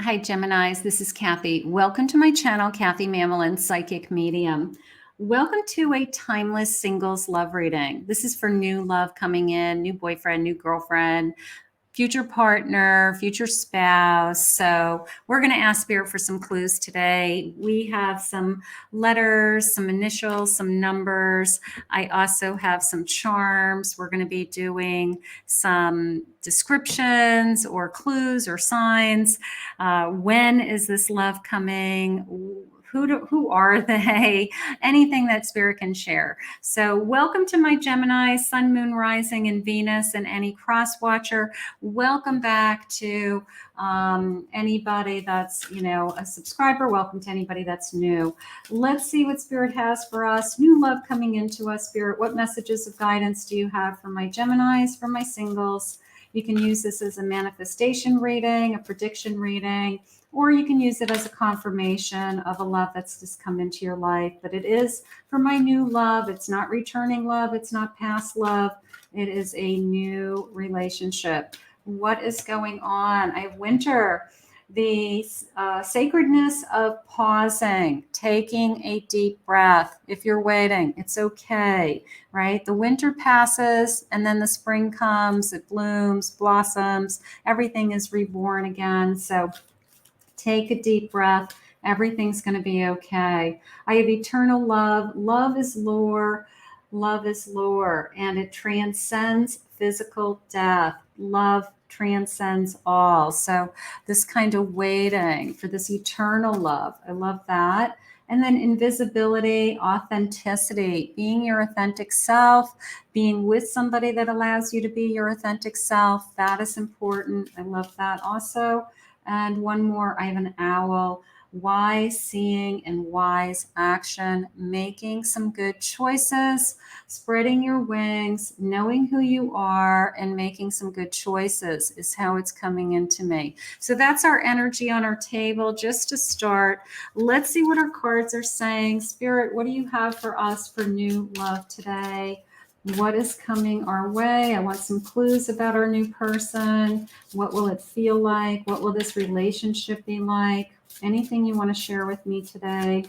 Hi, Geminis. This is Kathy. Welcome to my channel, Kathy Mamolen, Psychic Medium. Welcome to a timeless singles love reading. This is for new love coming in, new boyfriend, new girlfriend, future partner, future spouse. So we're going to ask Spirit for some clues today. We have some letters, some initials, some numbers. I also have some charms. We're going to be doing some descriptions or clues or signs. When is this love coming? Who are they? Anything that Spirit can share. So welcome to my Gemini, Sun, Moon, Rising, and Venus, and any cross watcher. Welcome back to anybody that's, a subscriber. Welcome to anybody that's new. Let's see what Spirit has for us. New love coming into us, Spirit. What messages of guidance do you have for my Geminis, for my singles? You can use this as a manifestation reading, a prediction reading, or you can use it as a confirmation of a love that's just come into your life. But it is for my new love. It's not returning love. It's not past love. It is a new relationship. What is going on? I have winter. The sacredness of pausing, taking a deep breath. If you're waiting, it's okay, right? The winter passes and then the spring comes, it blooms, blossoms, everything is reborn again. So take a deep breath. Everything's going to be okay. I have eternal love. Love is lore. Love is lore, and it transcends physical death. Love transcends all. So this kind of waiting for this eternal love. I love that. And then invisibility, authenticity, being your authentic self, being with somebody that allows you to be your authentic self. That is important. I love that also. And one more, I have an owl. Wise seeing and wise action, making some good choices, spreading your wings, knowing who you are, and making some good choices is how it's coming into me. So that's our energy on our table just to start. Let's see what our cards are saying. Spirit, what do you have for us for new love today? What is coming our way? I want some clues about our new person. What will it feel like? What will this relationship be like? Anything you want to share with me today?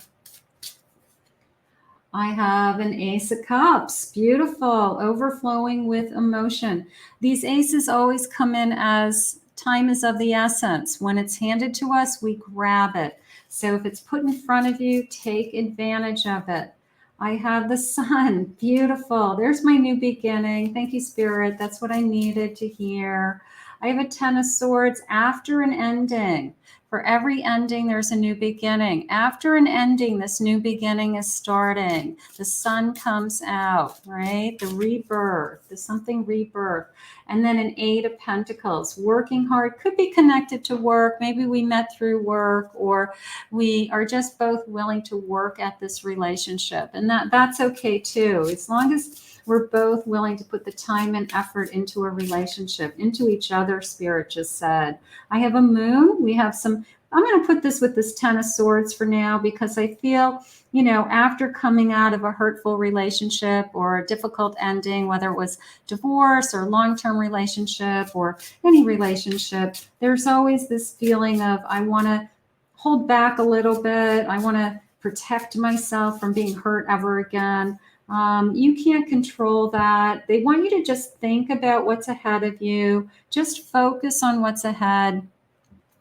I have an Ace of Cups. Beautiful. Overflowing with emotion. These aces always come in as time is of the essence. When it's handed to us, we grab it. So if it's put in front of you, take advantage of it. I have the Sun. Beautiful. There's my new beginning. Thank you, Spirit. That's what I needed to hear. I have a Ten of Swords. After an ending. For every ending, there's a new beginning. After an ending, this new beginning is starting. The sun comes out, right? The rebirth, there's something rebirth. And then an Eight of Pentacles, working hard, could be connected to work. Maybe we met through work, or we are just both willing to work at this relationship. And that's okay too, as long as we're both willing to put the time and effort into a relationship, into each other, Spirit just said. I have a moon. We have some, I'm going to put this with this Ten of Swords for now, because I feel, after coming out of a hurtful relationship or a difficult ending, whether it was divorce or long-term relationship or any relationship, there's always this feeling of, I want to hold back a little bit. I want to protect myself from being hurt ever again. You can't control that. They want you to just think about what's ahead of you. Just focus on what's ahead.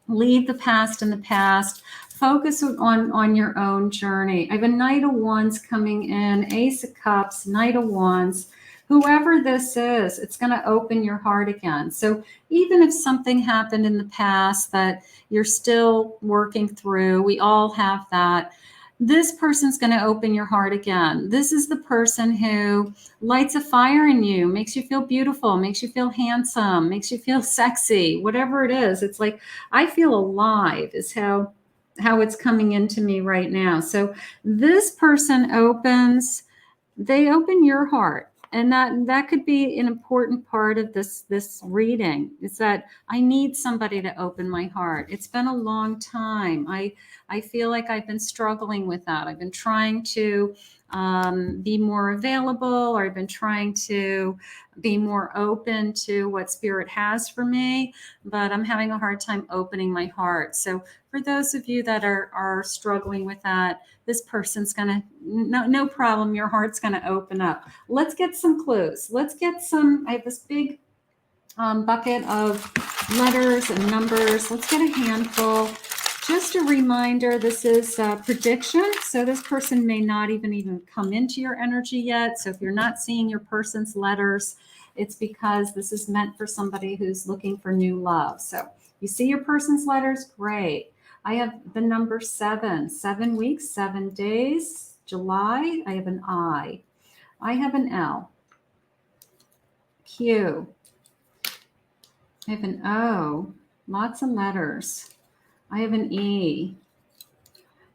Leave the past in the past. Focus on your own journey. I have a Knight of Wands coming in, Ace of Cups, Knight of Wands. Whoever this is, it's going to open your heart again. So even if something happened in the past that you're still working through, we all have that. This person's going to open your heart again. This is the person who lights a fire in you, makes you feel beautiful, makes you feel handsome, makes you feel sexy, whatever it is. It's like, I feel alive is how it's coming into me right now. So this person they open your heart. And that could be an important part of this reading, is that I need somebody to open my heart. It's been a long time. I feel like I've been struggling with that. I've been trying to be more available, or I've been trying to be more open to what Spirit has for me, but I'm having a hard time opening my heart. So for those of you that are struggling with that, this person's gonna, no problem, your heart's gonna open up. Let's get some clues. Let's get some, I have this big bucket of letters and numbers. Let's get a handful. Just a reminder, this is a prediction. So this person may not even come into your energy yet. So if you're not seeing your person's letters, it's because this is meant for somebody who's looking for new love. So you see your person's letters, great. I have the number 7, 7 weeks, 7 days. July, I have an I. I have an L. Q. I have an O. Lots of letters. I have an E.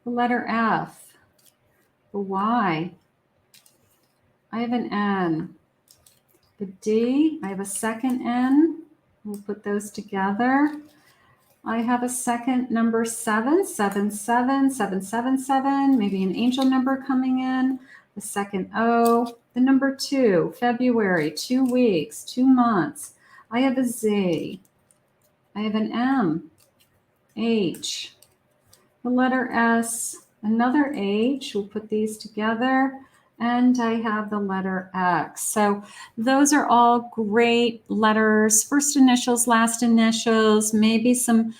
The letter F. The Y. I have an N. The D. I have a second N. We'll put those together. I have a second number 7, 7, 7, 7, 7, 7, maybe an angel number coming in. The second O. The number 2, February, 2 weeks, 2 months. I have a Z. I have an M. H. The letter S. Another H. We'll put these together. And I have the letter X. So those are all great letters, first initials, last initials, maybe some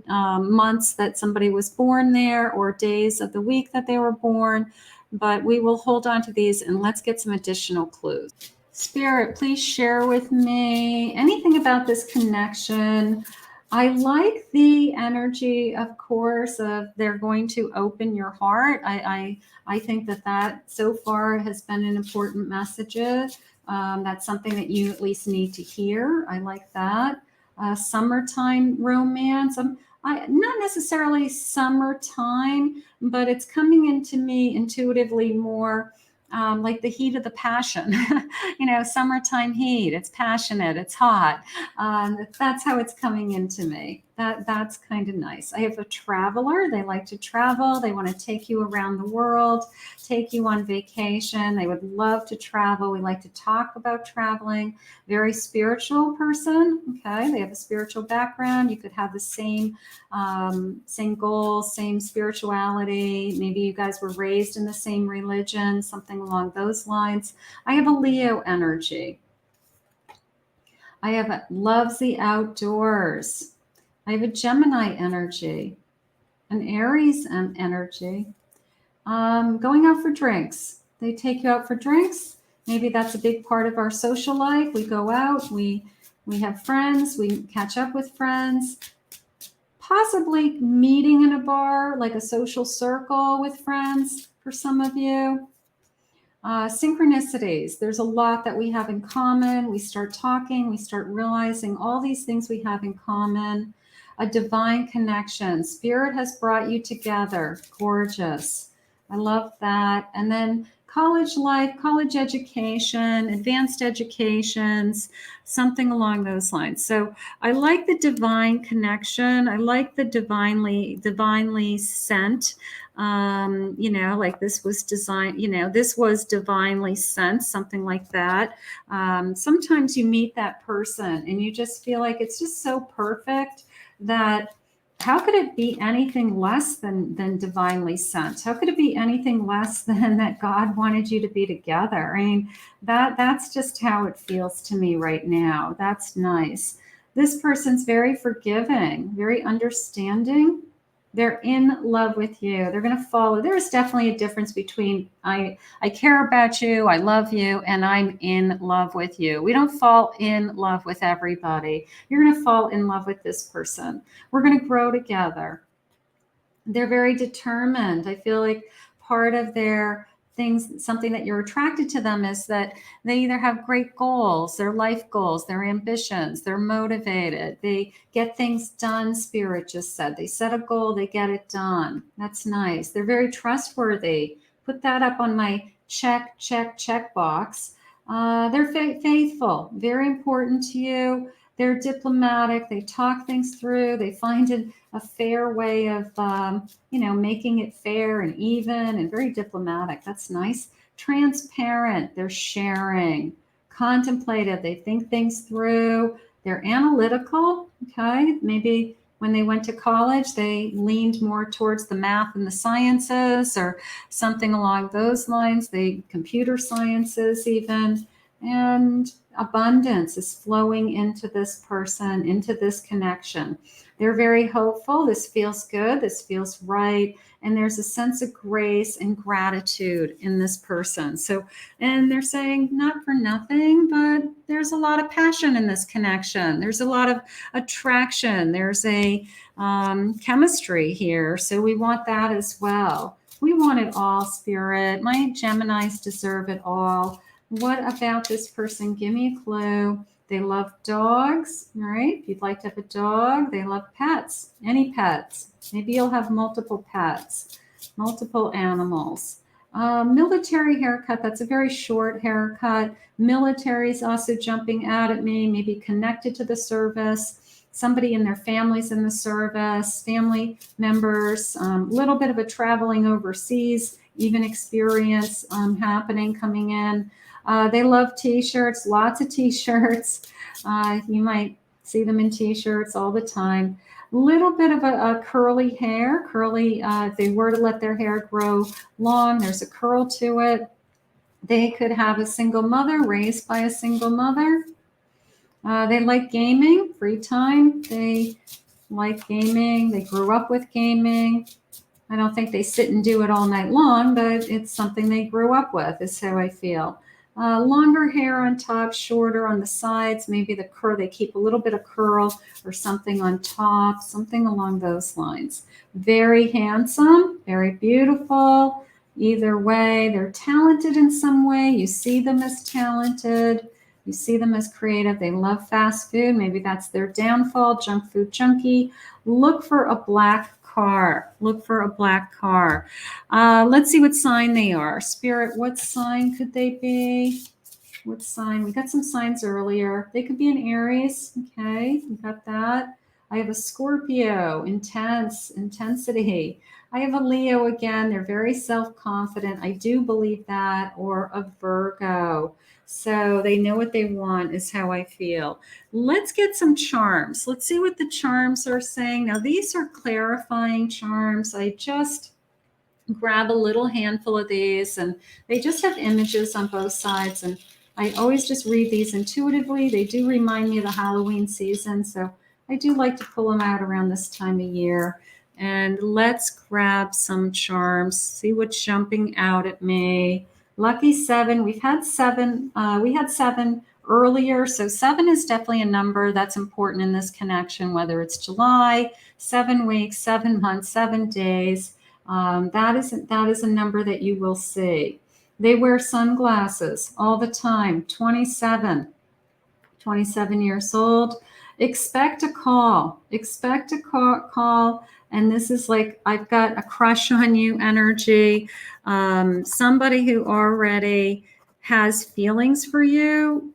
months that somebody was born there or days of the week that they were born. But we will hold on to these and let's get some additional clues. Spirit, please share with me anything about this connection. I like the energy, of course, of they're going to open your heart. I think that so far has been an important message. That's something that you at least need to hear. I like that. Summertime romance. Not necessarily summertime, but it's coming into me intuitively more like the heat of the passion. Summertime heat. It's passionate. It's hot. That's how it's coming into me. That's kind of nice. I have a traveler. They like to travel. They want to take you around the world, take you on vacation. They would love to travel. We like to talk about traveling. Very spiritual person. Okay. They have a spiritual background. You could have the same goals, same spirituality. Maybe you guys were raised in the same religion, something along those lines. I have a Leo energy. I have a loves the outdoors. I have a Gemini energy, an Aries energy. Going out for drinks. They take you out for drinks. Maybe that's a big part of our social life. We go out, we have friends, we catch up with friends. Possibly meeting in a bar, like a social circle with friends for some of you. Synchronicities. There's a lot that we have in common. We start talking, we start realizing all these things we have in common. A divine connection. Spirit has brought you together. Gorgeous. I love that. And then college life, college education, advanced educations, something along those lines. So I like the divine connection. I like the divinely sent. Like this was designed, this was divinely sent, something like that. Sometimes you meet that person and you just feel like it's just so perfect that how could it be anything less than divinely sent? How could it be anything less than that God wanted you to be together? I mean, that's just how it feels to me right now. That's nice. This person's very forgiving, very understanding. They're in love with you. They're going to follow. There's definitely a difference between I care about you, I love you, and I'm in love with you. We don't fall in love with everybody. You're going to fall in love with this person. We're going to grow together. They're very determined. I feel like part of their things, something that you're attracted to them is that they either have great goals, their life goals, their ambitions, they're motivated, they get things done, Spirit just said. They set a goal, they get it done. That's nice. They're very trustworthy. Put that up on my check box. They're faithful, very important to you. They're diplomatic. They talk things through. They find a fair way of, making it fair and even and very diplomatic. That's nice. Transparent. They're sharing. Contemplative. They think things through. They're analytical. Okay. Maybe when they went to college, they leaned more towards the math and the sciences or something along those lines. The computer sciences even. And abundance is flowing into this person, into this connection. They're very hopeful. This feels good. This feels right. And there's a sense of grace and gratitude in this person. So, and they're saying not for nothing, but there's a lot of passion in this connection. There's a lot of attraction. There's a chemistry here. So we want that as well. We want it all, Spirit. My Geminis deserve it all. What about this person? Give me a clue. They love dogs, all right? If you'd like to have a dog, they love pets, any pets. Maybe you'll have multiple pets, multiple animals. Military haircut, that's a very short haircut. Military is also jumping out at me, maybe connected to the service. Somebody in their families in the service, family members, little bit of a traveling overseas, even experience happening, coming in. They love t-shirts, lots of t-shirts. You might see them in t-shirts all the time. Little bit of a curly hair, curly, if they were to let their hair grow long, there's a curl to it. They could have a single mother, raised by a single mother. They like gaming, free time. They like gaming. They grew up with gaming. I don't think they sit and do it all night long, but it's something they grew up with, is how I feel. Longer hair on top, shorter on the sides, maybe the curl, they keep a little bit of curl or something on top, something along those lines. Very handsome, very beautiful. Either way, they're talented in some way. You see them as talented. You see them as creative. They love fast food. Maybe that's their downfall, junk food junkie. Look for a black car. Look for a black car. Let's see what sign they are. Spirit, what sign could they be? What sign? We got some signs earlier. They could be an Aries. Okay, we got that. I have a Scorpio, intensity. I have a Leo again. They're very self-confident. I do believe that. Or a Virgo. So they know what they want, is how I feel. Let's get some charms. Let's see what the charms are saying. Now, these are clarifying charms. I just grab a little handful of these, and they just have images on both sides. And I always just read these intuitively. They do remind me of the Halloween season. So I do like to pull them out around this time of year. And let's grab some charms, see what's jumping out at me. Lucky 7. We've had 7. We had 7 earlier. So 7 is definitely a number that's important in this connection, whether it's July, 7 weeks, 7 months, 7 days. That is a number that you will see. They wear sunglasses all the time. 27 years old. Expect a call. Expect a call. And this is like, I've got a crush on you energy. Somebody who already has feelings for you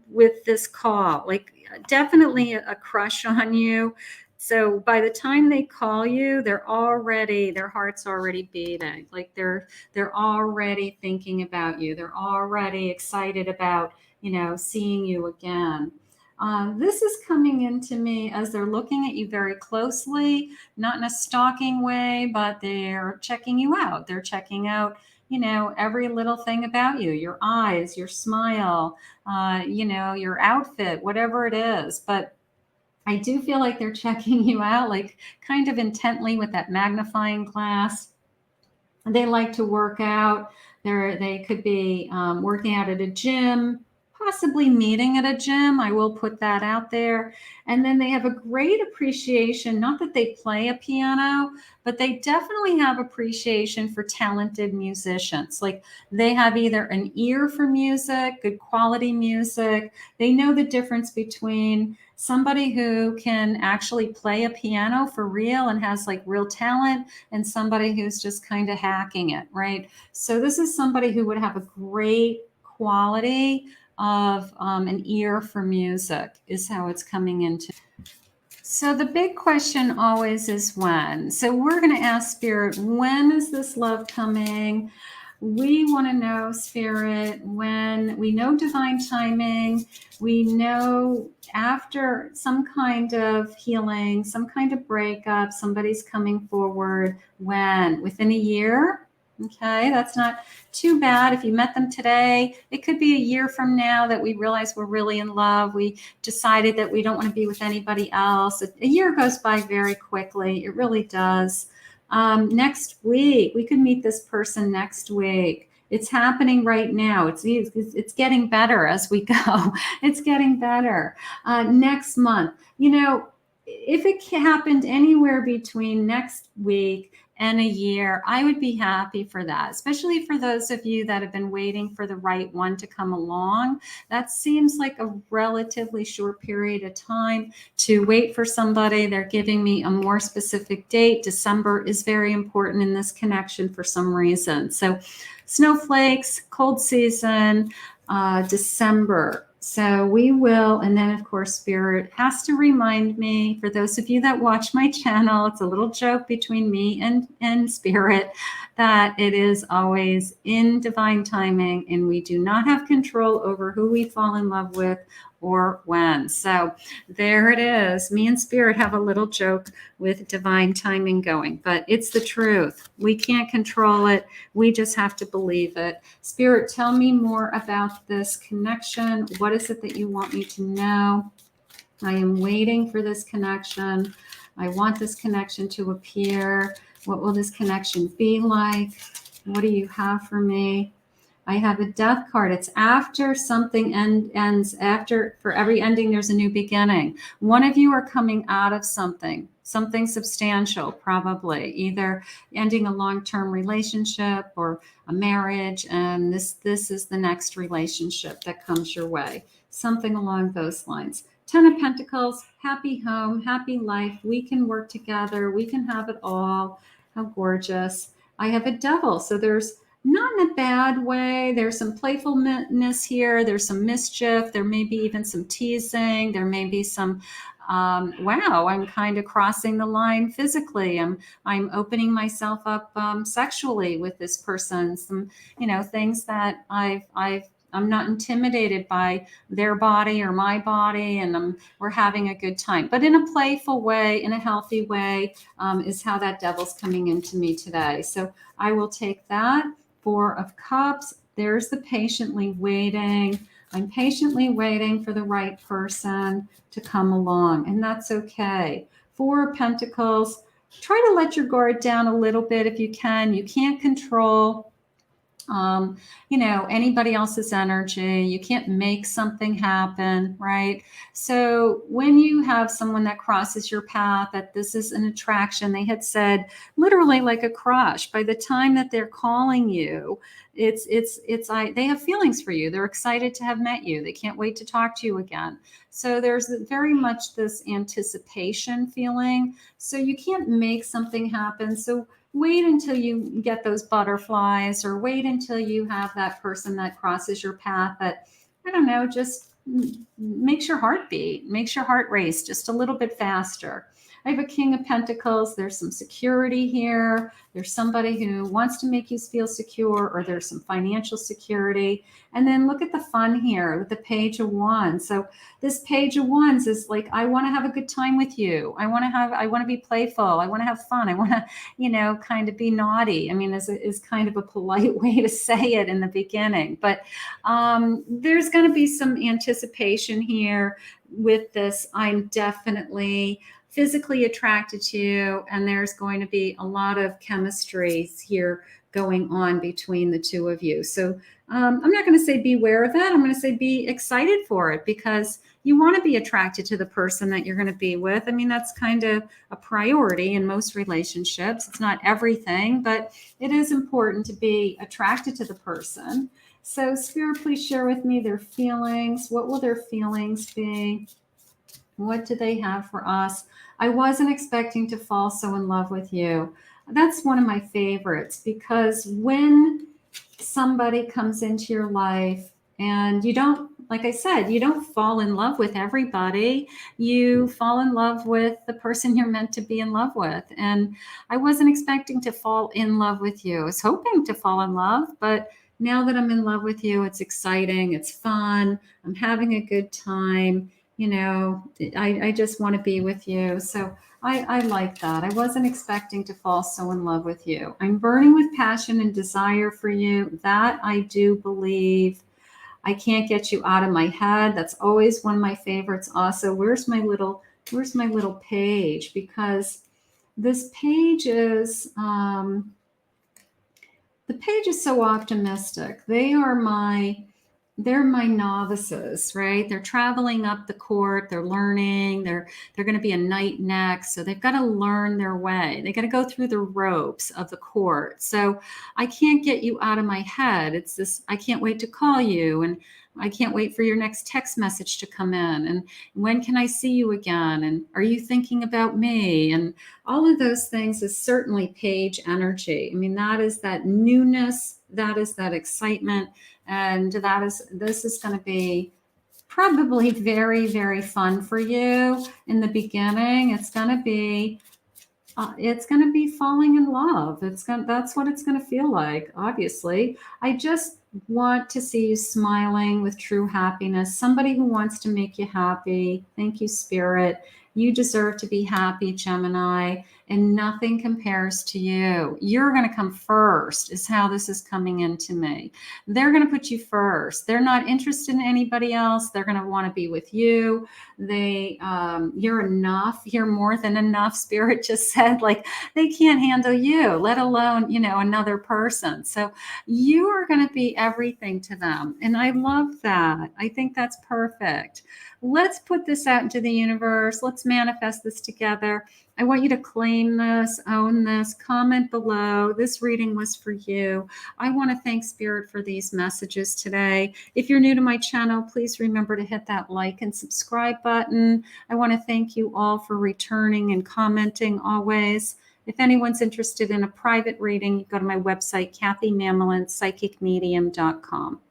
with this call, like definitely a crush on you. So by the time they call you, their heart's already beating. Like they're already thinking about you. They're already excited about, seeing you again. This is coming into me as they're looking at you very closely, not in a stalking way, but they're checking you out. They're checking out, every little thing about you, your eyes, your smile, your outfit, whatever it is. But I do feel like they're checking you out, like kind of intently with that magnifying glass. They like to work out. They could be working out at a gym, possibly meeting at a gym. I will put that out there. And then they have a great appreciation, not that they play a piano, but they definitely have appreciation for talented musicians. Like they have either an ear for music, good quality music. They know the difference between somebody who can actually play a piano for real and has like real talent and somebody who's just kind of hacking it, right? So this is somebody who would have a great quality of an ear for music is how it's coming into. So the big question always is when. So we're going to ask Spirit, when is this love coming? We want to know, Spirit, when we know divine timing, we know after some kind of healing, some kind of breakup, somebody's coming forward. When? Within a year? Okay, that's not too bad. If you met them today, it could be a year from now that we realize we're really in love. We decided that we don't want to be with anybody else. A year goes by very quickly. It really does. Next week, we could meet this person next week. It's happening right now. It's getting better as we go. It's getting better. Next month, if it happened anywhere between next week and a year, I would be happy for that, especially for those of you that have been waiting for the right one to come along. That seems like a relatively short period of time to wait for somebody. They're giving me a more specific date. December is very important in this connection for some reason. So snowflakes, cold season, December. So we will, and then of course, Spirit has to remind me, for those of you that watch my channel, it's a little joke between me and Spirit, that it is always in divine timing and we do not have control over who we fall in love with or when. So there it is. Me and Spirit have a little joke with divine timing going, but it's the truth. We can't control it. We just have to believe it. Spirit, tell me more about this connection. What is it that you want me to know? I am waiting for this connection. I want this connection to appear. What will this connection be like? What do you have for me? I have a death card. It's after something ends. After, for every ending, there's a new beginning. One of you are coming out of something substantial, probably either ending a long-term relationship or a marriage, and this is the next relationship that comes your way. Something along those lines. 10 of Pentacles, happy home, happy life. We can work together. We can have it all. How gorgeous. I have a Devil. So there's not in a bad way. There's some playfulness here. There's some mischief. There may be even some teasing. There may be some, wow, I'm kind of crossing the line physically. I'm opening myself up sexually with this person. Some, things that I'm not intimidated by their body or my body, and we're having a good time. But in a playful way, in a healthy way, is how that Devil's coming into me today. So I will take that. 4 of Cups. There's the patiently waiting. I'm patiently waiting for the right person to come along, and that's okay. 4 of Pentacles. Try to let your guard down a little bit if you can. You can't control anybody else's energy. You can't make something happen, right? So when you have someone that crosses your path, that this is an attraction, they had said literally like a crush. By the time that they're calling you, they have feelings for you. They're excited to have met you. They can't wait to talk to you again. So there's very much this anticipation feeling. So you can't make something happen. So wait until you get those butterflies, or wait until you have that person that crosses your path that, I don't know, just makes your heart beat, makes your heart race just a little bit faster. I have a King of Pentacles. There's some security here. There's somebody who wants to make you feel secure, or there's some financial security. And then look at the fun here with the Page of Wands. So this Page of Wands is like, I want to have a good time with you. I want to be playful. I want to have fun. I want to, kind of be naughty. I mean, is kind of a polite way to say it in the beginning. But there's going to be some anticipation here with this. I'm definitely physically attracted to you, and there's going to be a lot of chemistry here going on between the two of you. So I'm not going to say beware of that. I'm going to say be excited for it, because you want to be attracted to the person that you're going to be with. I mean, that's kind of a priority in most relationships. It's not everything, but it is important to be attracted to the person. So Spirit, please share with me their feelings. What will their feelings be? What do they have for us? I wasn't expecting to fall so in love with you. That's one of my favorites, because when somebody comes into your life and you don't like I said, you don't fall in love with everybody. You fall in love with the person you're meant to be in love with. And I wasn't expecting to fall in love with you. I was hoping to fall in love, but now that I'm in love with you, it's exciting, it's fun, I'm having a good time. You know, I just want to be with you. So I like that. I wasn't expecting to fall so in love with you. I'm burning with passion and desire for you. That I do believe. I can't get you out of my head. That's always one of my favorites. Also, where's my little page? Because this page is the page is so optimistic. They're my novices, right? They're traveling up the court, they're learning, they're going to be a knight next, so they've got to learn their way. They got to go through the ropes of the court. So I can't get you out of my head. It's this, I can't wait to call you, and I can't wait for your next text message to come in, and when can I see you again, and are you thinking about me, and all of those things is certainly page energy. I mean, that is that newness, that is that excitement, and this is going to be probably very, very fun for you in the beginning. It's going to be falling in love. That's what it's going to feel like. Obviously, I just want to see you smiling with true happiness. Somebody who wants to make you happy. Thank you, Spirit. You deserve to be happy, Gemini, and nothing compares to you. You're going to come first, is how this is coming into me. They're going to put you first. They're not interested in anybody else. They're going to want to be with you. You're enough. You're more than enough. Spirit just said, like, they can't handle you, let alone, another person. So you are going to be everything to them. And I love that. I think that's perfect. Let's put this out into the universe. Let's manifest this together. I want you to claim this, own this, comment below. This reading was for you. I want to thank Spirit for these messages today. If you're new to my channel, please remember to hit that like and subscribe button. I want to thank you all for returning and commenting always. If anyone's interested in a private reading, go to my website, KathyMamolen, psychicmedium.com.